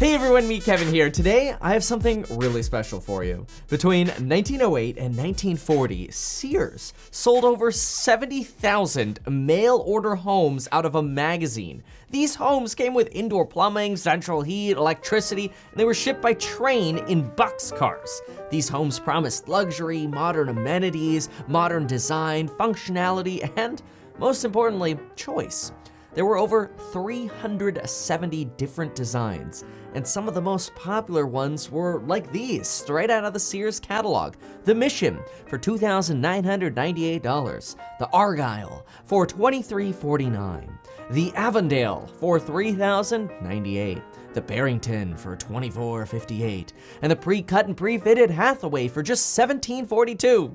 Hey everyone, me Kevin here. Today, I have something really special for you. Between 1908 and 1940, Sears sold over 70,000 mail-order homes out of a magazine. These homes came with indoor plumbing, central heat, electricity, and they were shipped by train in boxcars. These homes promised luxury, modern amenities, modern design, functionality, and, most importantly, choice. There were over 370 different designs, and some of the most popular ones were like these, straight out of the Sears catalog. The Mission for $2,998, the Argyle for $2,349, the Avondale for $3,098, the Barrington for $2,458, and the pre-cut and pre-fitted Hathaway for just $1,742.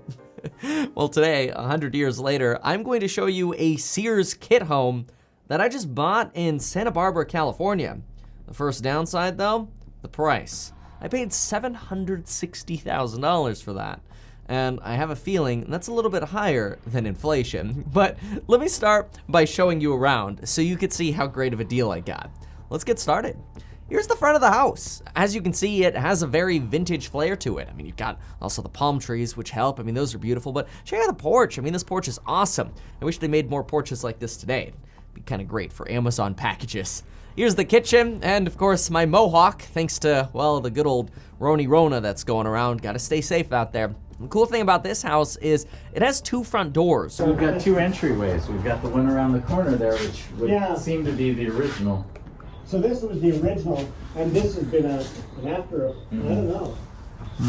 Well, today, 100 years later, I'm going to show you a Sears Kit home that I just bought in Santa Barbara, California. The first downside though, the price. I paid $760,000 for that. And I have a feeling that's a little bit higher than inflation. But let me start by showing you around so you can see how great of a deal I got. Let's get started. Here's the front of the house. As you can see, it has a very vintage flair to it. I mean, you've got also the palm trees, which help. I mean, those are beautiful, but check out the porch. I mean, this porch is awesome. I wish they made more porches like this today. Be kind of great for Amazon packages. Here's the kitchen, and of course my mohawk, thanks to, well, the good old Rona that's going around. Gotta stay safe out there. The cool thing about this house is it has two front doors. So we've got two entryways. We've got the one around the corner there, which would seem to be the original. So this was the original, and this has been an after, I don't know.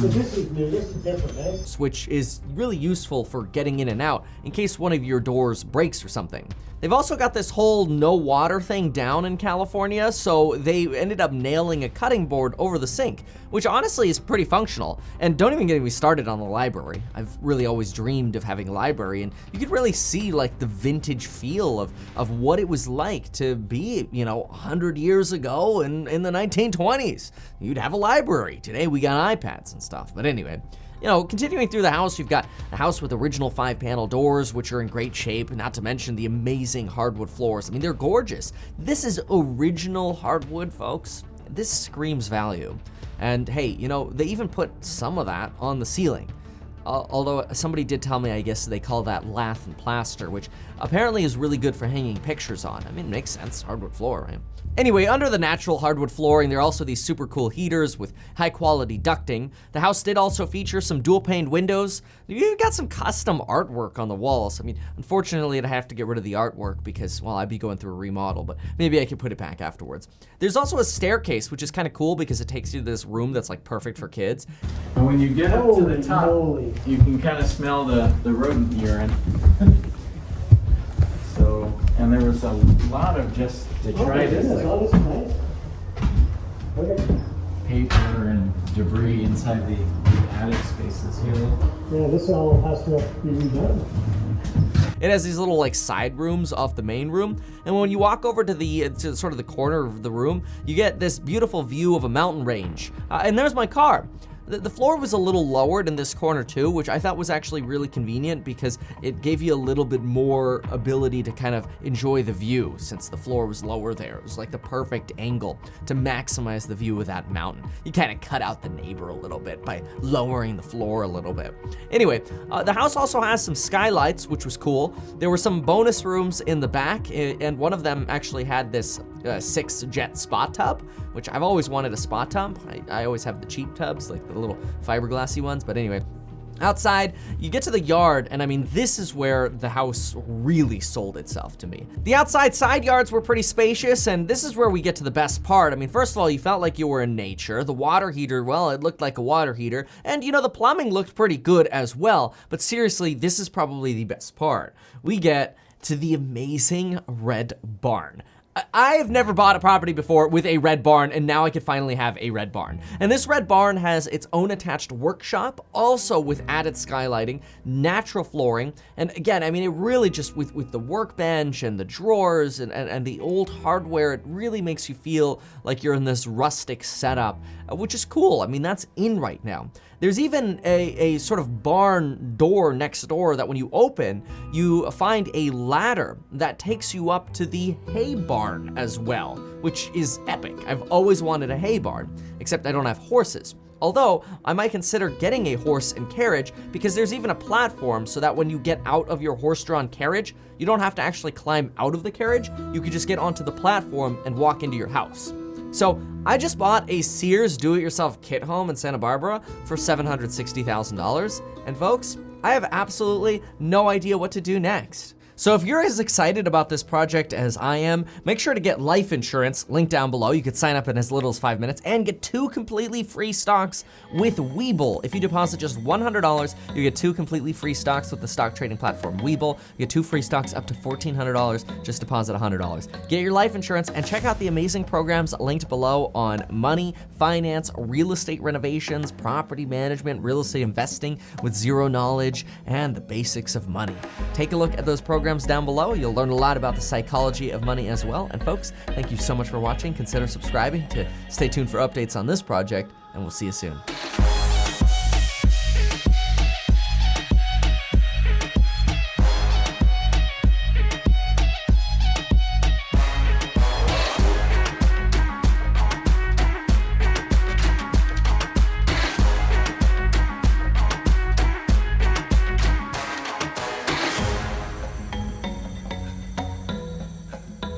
So this is new, this is different, eh? Which is really useful for getting in and out in case one of your doors breaks or something. They've also got this whole no water thing down in California, so they ended up nailing a cutting board over the sink, which honestly is pretty functional. And don't even get me started on the library. I've really always dreamed of having a library, and you could really see like the vintage feel of what it was like to be, 100 years ago in the 1920s. You'd have a library. Today we got iPads and stuff, but anyway. Continuing through the house, you've got the house with original 5-panel doors, which are in great shape, not to mention the amazing hardwood floors. I mean, they're gorgeous. This is original hardwood, folks. This screams value. And hey, they even put some of that on the ceiling. Although somebody did tell me, I guess they call that lath and plaster, which apparently is really good for hanging pictures on. I mean, it makes sense, hardwood floor, right? Anyway, under the natural hardwood flooring, there are also these super cool heaters with high quality ducting. The house did also feature some dual paned windows. You got some custom artwork on the walls. I mean, unfortunately, I'd have to get rid of the artwork because, well, I'd be going through a remodel, but maybe I could put it back afterwards. There's also a staircase, which is kind of cool because it takes you to this room that's like perfect for kids. And when you get up to the top, you can kind of smell the rodent urine. And there was a lot of just detritus, paper and debris inside the attic spaces here. Yeah, this all has to be redone. It has these little like side rooms off the main room, and when you walk over to sort of the corner of the room, you get this beautiful view of a mountain range. And there's my car. The floor was a little lowered in this corner too, which I thought was actually really convenient because it gave you a little bit more ability to kind of enjoy the view since the floor was lower there. It was like the perfect angle to maximize the view of that mountain. You kind of cut out the neighbor a little bit by lowering the floor a little bit. Anyway, the house also has some skylights, which was cool. There were some bonus rooms in the back, and one of them actually had this 6-jet spa tub, which I've always wanted a spa tub. I always have the cheap tubs, like the little fiberglassy ones, but anyway. Outside, you get to the yard, and I mean, this is where the house really sold itself to me. The outside side yards were pretty spacious, and this is where we get to the best part. I mean, first of all, you felt like you were in nature. The water heater, well, it looked like a water heater, and the plumbing looked pretty good as well, but seriously, this is probably the best part. We get to the amazing red barn. I have never bought a property before with a red barn, and now I could finally have a red barn. And this red barn has its own attached workshop, also with added skylighting, natural flooring, and again, I mean, it really just, with the workbench and the drawers and the old hardware, it really makes you feel like you're in this rustic setup, which is cool. I mean, that's in right now. There's even a sort of barn door next door that when you open, you find a ladder that takes you up to the hay barn barn as well, which is epic. I've always wanted a hay barn, except I don't have horses. Although, I might consider getting a horse and carriage because there's even a platform so that when you get out of your horse-drawn carriage, you don't have to actually climb out of the carriage. You could just get onto the platform and walk into your house. So I just bought a Sears do-it-yourself kit home in Santa Barbara for $760,000. And folks, I have absolutely no idea what to do next. So if you're as excited about this project as I am, make sure to get life insurance, link down below. You could sign up in as little as 5 minutes and get 2 completely free stocks with Webull. If you deposit just $100, you get 2 completely free stocks with the stock trading platform Webull. You get 2 free stocks up to $1,400, just deposit $100. Get your life insurance and check out the amazing programs linked below on money, finance, real estate renovations, property management, real estate investing with zero knowledge, and the basics of money. Take a look at those programs down below. You'll learn a lot about the psychology of money as well. And folks, thank you so much for watching. Consider subscribing to stay tuned for updates on this project, and we'll see you soon.